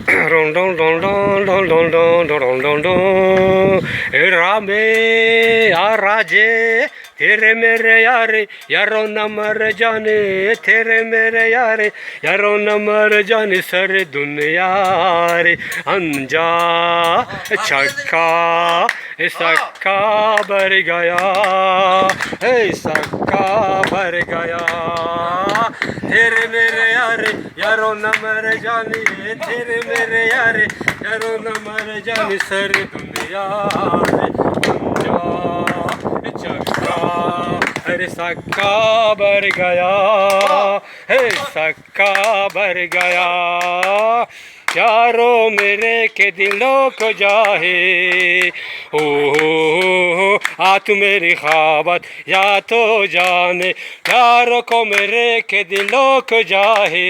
Don don don don don don don don don don. Rame ya Raje, तेरे मेरे यारे यारो न मर जाने, तेरे मेरे यारे यारो न मर जाने, सारे दुनिया रे अंजा छक्का सक्का भर गया, सक्का भर गया। तेरे मेरे यारे यारो न मर जाने, तेरे मेरे यारे यारो न मर जाने, सारी दुनिया रे अंजा चक्का अरे सक्का भर गया, सक्का भर गया। यारो मेरे के दिलों को जाहे, हो आ तू मेरी ख्वाबत या तो जाने, प्यारों को मेरे के दिलों को जाहे।